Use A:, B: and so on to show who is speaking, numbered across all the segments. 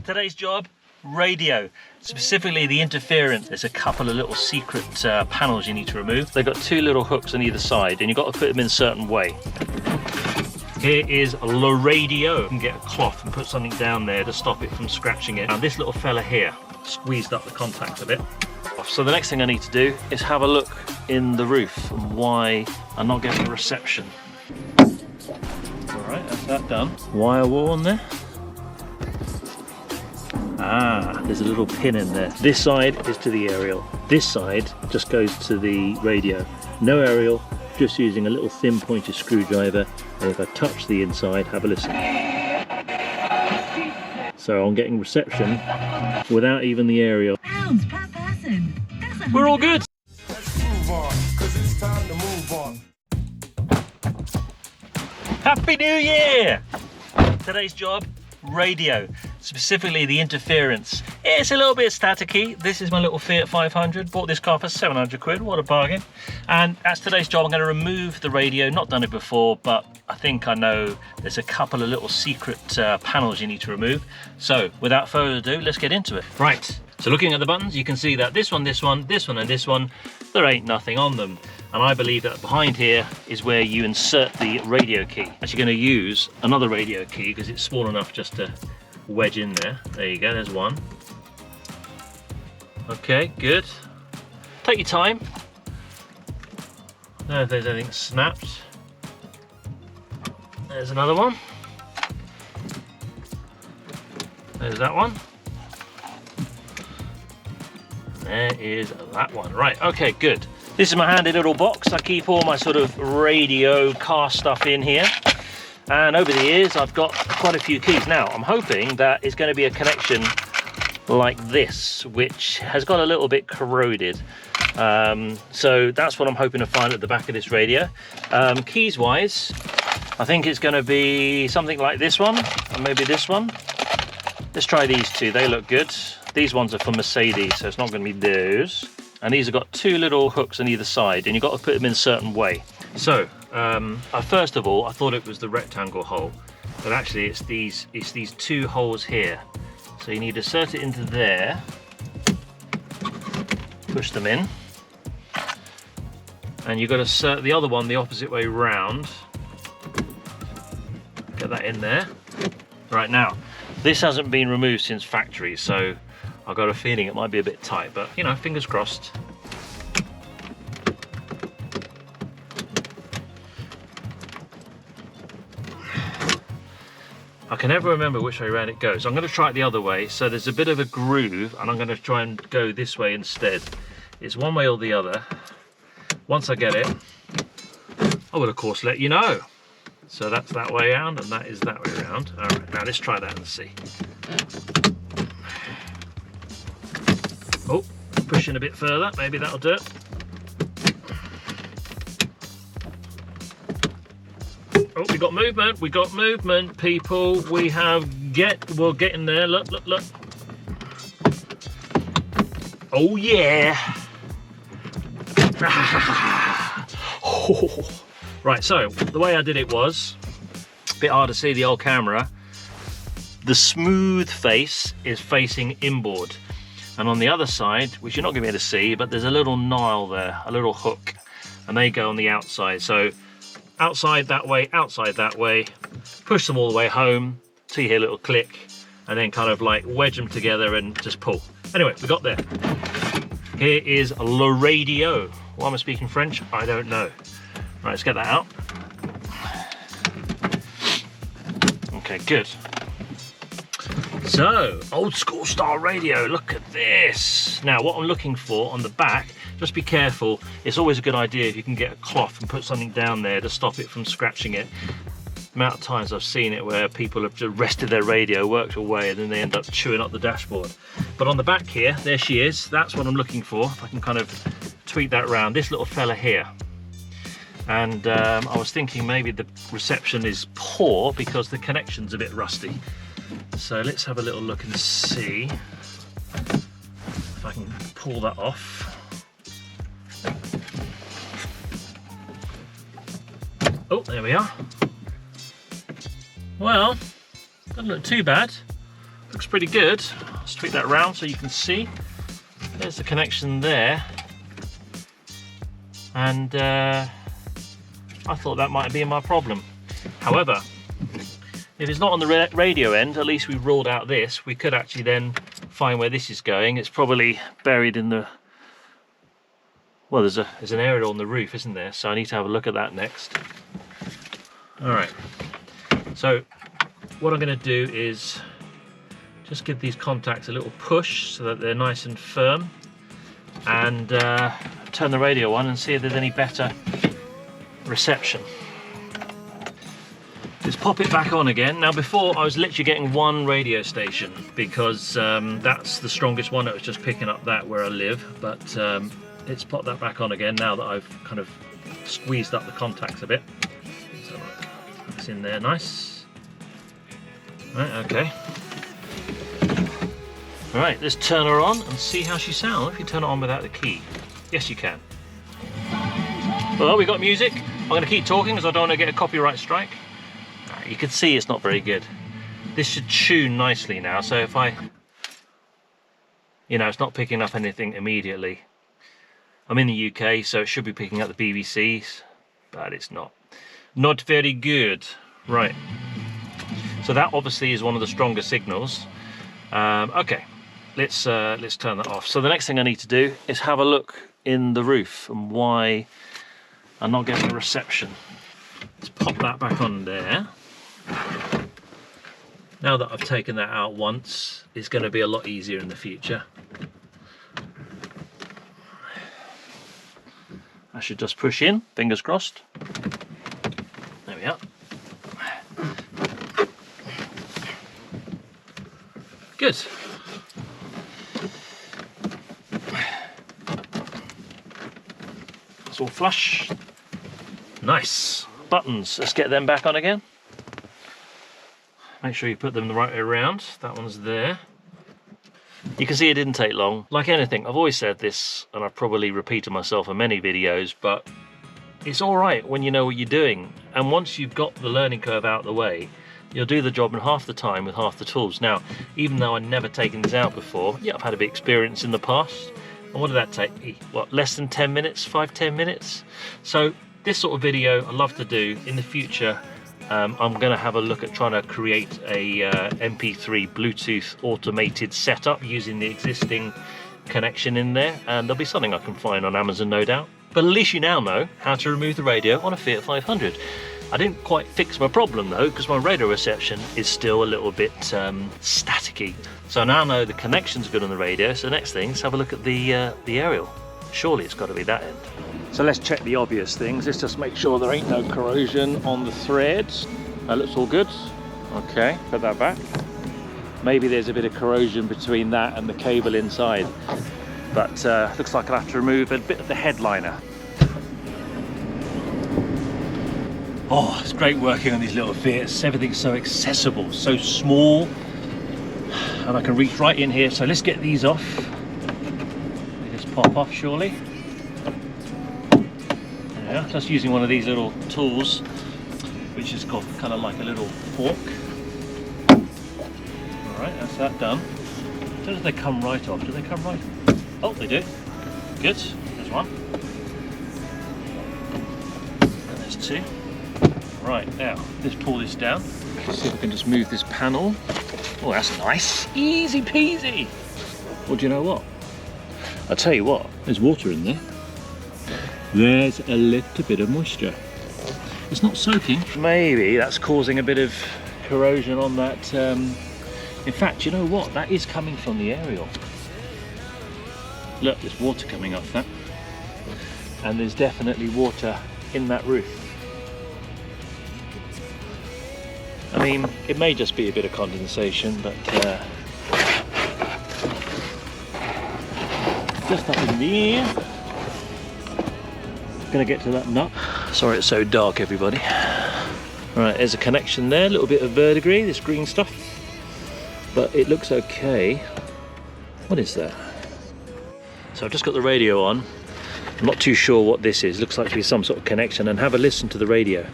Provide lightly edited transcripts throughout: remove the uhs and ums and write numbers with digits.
A: Today's job, radio, specifically the interference. There's a couple of little secret panels you need to remove. They've got two little hooks on either side and you've got to put them in a certain way. Here is the radio. You can get a cloth and put something down there to stop it from scratching it. Now this little fella here squeezed up the contact a bit. So the next thing I need to do is have a look in the roof and why I'm not getting a reception. Alright, that's that done. Wire worn there. Ah, there's a little pin in there. This side is to the aerial. This side just goes to the radio. No aerial, just using a little thin pointed screwdriver. And if I touch the inside, have a listen. So I'm getting reception without even the aerial.
B: Pounds per person.
A: We're all good.
C: Let's move on, 'cause it's time to move on.
A: Happy New Year! Today's job, radio, specifically the interference. It's a little bit staticky. This is my little Fiat 500. Bought this car for 700 quid, what a bargain. And that's today's job. I'm going to remove the radio. Not done it before, but I think I know there's a couple of little secret panels you need to remove. So without further ado, let's get into it. Right, so looking at the buttons, you can see that this one, this one, this one and this one, there ain't nothing on them. And I believe that behind here is where you insert the radio key. Actually going to use another radio key because it's small enough just to wedge in there. There you go, there's one. Okay, good. Take your time. I don't know if there's anything snapped. There's another one. There's that one. There is that one. Right, okay, good. This is my handy little box. I keep all my sort of radio car stuff in here. And over the years, I've got quite a few keys. Now, I'm hoping that it's going to be a connection like this, which has got a little bit corroded. So that's what I'm hoping to find at the back of this radio. Keys-wise, I think it's going to be something like this one, or maybe this one. Let's try these two. They look good. These ones are for Mercedes, so it's not going to be those. And these have got two little hooks on either side and you've got to put them in a certain way. So first of all I thought it was the rectangle hole, but actually it's these two holes here. So you need to insert it into there, push them in, and you've got to insert the other one the opposite way round. Get that in there. Right, now this hasn't been removed since factory, so I've got a feeling it might be a bit tight, but you know, fingers crossed. I can never remember which way around it goes. I'm going to try it the other way. So there's a bit of a groove and I'm going to try and go this way instead. It's one way or the other. Once I get it, I will of course let you know. So that's that way around and that is that way around. All right, now let's try that and see. Oh, pushing a bit further, maybe that'll do it. Oh, we got movement, people. We're getting there, look, look, look. Oh yeah. Oh. Right, so the way I did it was, a bit hard to see the old camera. The smooth face is facing inboard. And on the other side, which you're not going to be able to see, but there's a little nile there, a little hook, and they go on the outside. So outside that way, push them all the way home till you hear a little click, and then kind of like wedge them together and just pull. Anyway, we got there. Here is le radio. Why am I speaking French? I don't know. Right, let's get that out. Okay, good. So, old school style radio, look at this. Now, what I'm looking for on the back, just be careful. It's always a good idea if you can get a cloth and put something down there to stop it from scratching it. The amount of times I've seen it where people have just rested their radio, worked away, and then they end up chewing up the dashboard. But on the back here, there she is. That's what I'm looking for. If I can kind of tweak that round. This little fella here. And I was thinking maybe the reception is poor because the connection's a bit rusty. So let's have a little look and see if I can pull that off. Oh, there we are. Well, doesn't look too bad. looks pretty good. Let's tweak that round so you can see. There's the connection there. And I thought that might be my problem. However, if it's not on the radio end, at least we've ruled out this. We could actually then find where this is going. It's probably buried in the... Well, there's an aerial on the roof, isn't there? So I need to have a look at that next. All right. So what I'm going to do is just give these contacts a little push so that they're nice and firm, and turn the radio on and see if there's any better reception. Let's pop it back on again. Now before I was literally getting one radio station because that's the strongest one that was just picking up that where I live, but let's pop that back on again now that I've kind of squeezed up the contacts a bit. So that's in there nice. Right, okay. Alright, let's turn her on and see how she sounds. If you turn it on without the key. Yes, you can. Well, we got music. I'm going to keep talking because I don't want to get a copyright strike. You can see it's not very good. This should tune nicely now, so if I... You know, it's not picking up anything immediately. I'm in the UK, so it should be picking up the BBCs, but it's not. Not very good. Right. So that obviously is one of the stronger signals. Okay, let's turn that off. So the next thing I need to do is have a look in the roof and why I'm not getting a reception. Let's pop that back on there. Now that I've taken that out once, it's going to be a lot easier in the future. I should just push in, fingers crossed. There we are. Good. It's all flush. Nice. Buttons, let's get them back on again. Make sure you put them the right way around. That one's there. You can see it didn't take long. Like anything, I've always said this, and I've probably repeated myself in many videos, but it's all right when you know what you're doing. And once you've got the learning curve out of the way, you'll do the job in half the time with half the tools. Now, even though I've never taken this out before, yeah, I've had a bit of experience in the past. And what did that take me? What, less than 10 minutes, 5-10 minutes? So this sort of video I love to do in the future. I'm going to have a look at trying to create a MP3 Bluetooth automated setup using the existing connection in there, and there'll be something I can find on Amazon, no doubt. But at least you now know how to remove the radio on a Fiat 500. I didn't quite fix my problem though, because my radio reception is still a little bit staticky. So I now know the connection's good on the radio, so the next thing is have a look at the aerial. Surely it's got to be that end. So let's check the obvious things. Let's just make sure there ain't no corrosion on the threads. That looks all good. Okay, put that back. Maybe there's a bit of corrosion between that and the cable inside. But looks like I'll have to remove a bit of the headliner. Oh, it's great working on these little Fiats. Everything's so accessible, so small. And I can reach right in here. So let's get these off. They just pop off surely. Yeah, just using one of these little tools, which has got kind of like a little fork. Alright, that's that done. I don't know if they come right off. Do they come right off? Oh, they do. Good. There's one. And there's two. Right, now, let's pull this down. Let's see if I can just move this panel. Oh, that's nice. Easy peasy. Well, do you know what? I'll tell you what, there's water in there. There's a little bit of moisture. It's not soaking. Maybe that's causing a bit of corrosion on that. In fact, you know what? That is coming from the aerial. Look, there's water coming off that. And there's definitely water in that roof. I mean, it may just be a bit of condensation, but just up in there. Gonna get to that nut. Sorry it's so dark, everybody. Right, there's a connection there, a little bit of verdigris, this green stuff, but it looks okay. What is that? So I've just got the radio on. I'm not too sure what this is. Looks like to be some sort of connection, and have a listen to the radio.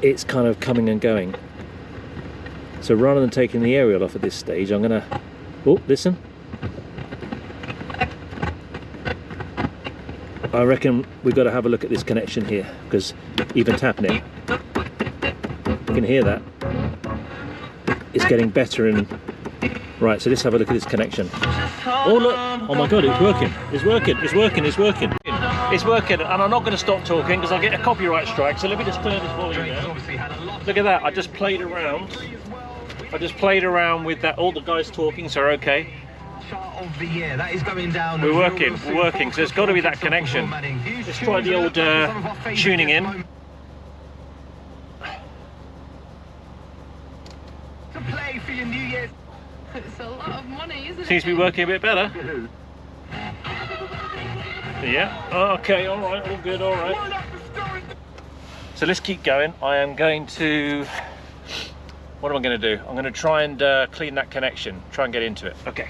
A: It's kind of coming and going. So rather than taking the aerial off at this stage, I'm gonna, oh, listen. I reckon we've got to have a look at this connection here, because even tapping it, you can hear that. It's getting better and right, so let's have a look at this connection. Oh look, oh my god, it's working, it's working, it's working, it's working. It's working, and I'm not going to stop talking because I'll get a copyright strike, so let me just turn this volume down. Look at that, I just played around with that, all the guys talking, so okay.
B: Of the year. That is going down.
A: We're working, so there's got to be that connection. Let's try the old tuning in.
B: To play for your New Year's.
D: It's a lot of money, isn't it?
A: Seems to be working a bit better. Yeah, okay, alright, all good, alright. So let's keep going. I am going to... What am I going to do? I'm going to try and clean that connection, try and get into it. Okay.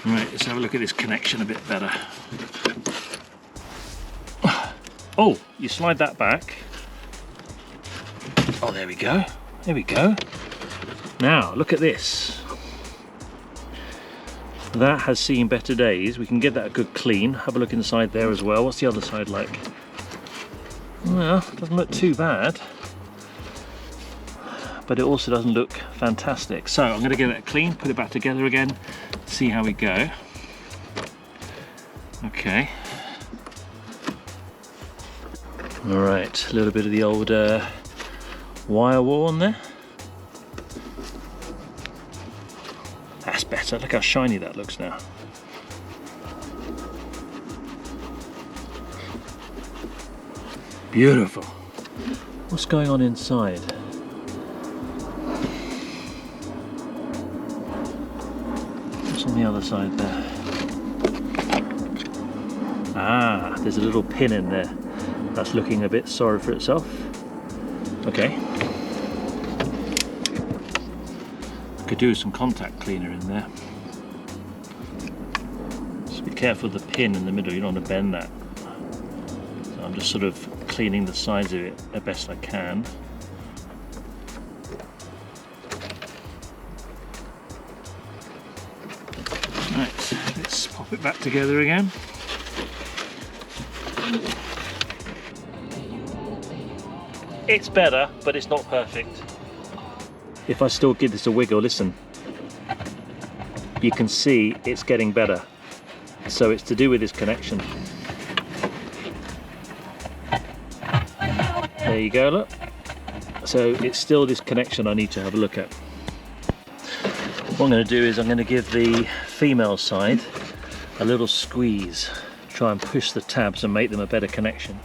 A: Right, let's have a look at this connection a bit better. Oh, you slide that back. Oh, there we go. There we go. Now, look at this. That has seen better days. We can get that a good clean. Have a look inside there as well. What's the other side like? Well, doesn't look too bad. But it also doesn't look fantastic. So I'm going to get it clean, put it back together again, see how we go. Okay. All right, a little bit of the old wire wall on there. That's better. Look how shiny that looks now. Beautiful. What's going on inside? On the other side there. Ah, there's a little pin in there that's looking a bit sorry for itself. Okay. Could do some contact cleaner in there. Just be careful of the pin in the middle, you don't want to bend that. So I'm just sort of cleaning the sides of it as best I can. Right, let's pop it back together again. It's better, but it's not perfect. If I still give this a wiggle, listen, you can see it's getting better. So it's to do with this connection. There you go, look. So it's still this connection I need to have a look at. What I'm going to do is I'm going to give the female side a little squeeze, try and push the tabs and make them a better connection.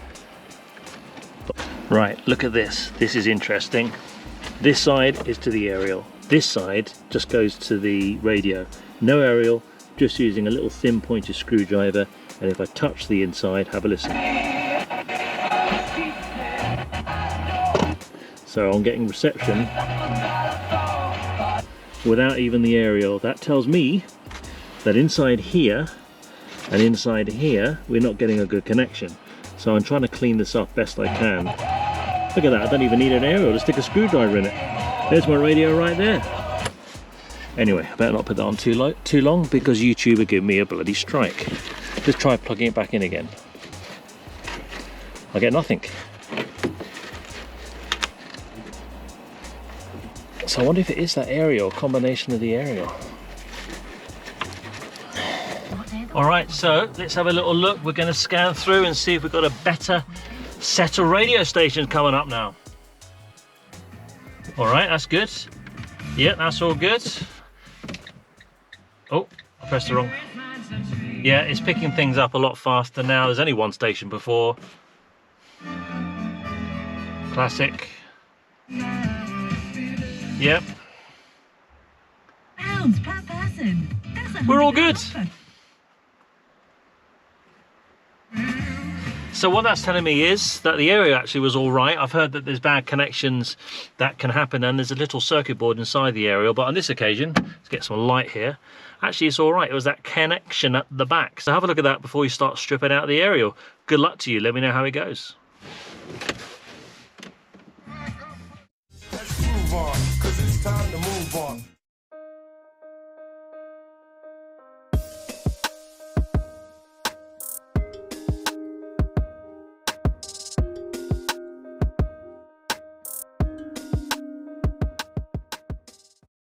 A: Right, look at this. This is interesting. This side is to the aerial. This side just goes to the radio. No aerial, just using a little thin pointed screwdriver, and if I touch the inside, have a listen. So I'm getting reception without even the aerial. That tells me that inside here and inside here we're not getting a good connection. So I'm trying to clean this up best I can. Look at that, I don't even need an aerial to stick a screwdriver in it. There's my radio right there. Anyway, I better not put that on too long because YouTube will give me a bloody strike. Just try plugging it back in again. I get nothing. So I wonder if it is that aerial, combination of the aerial. Alright, so let's have a little look. We're going to scan through and see if we've got a better set of radio stations coming up now. Alright, that's good. Yeah, that's all good. Oh, I pressed the wrong. Yeah, it's picking things up a lot faster now. There's only one station before. Classic. Yep.
E: Pounds per person.
A: We're all good. So what that's telling me is that the area actually was all right. I've heard that there's bad connections that can happen, and there's a little circuit board inside the aerial, but on this occasion, let's get some light here. Actually, it's all right. It was that connection at the back. So have a look at that before you start stripping out the aerial. Good luck to you. Let me know how it goes.
C: move on, cause it's time to move on.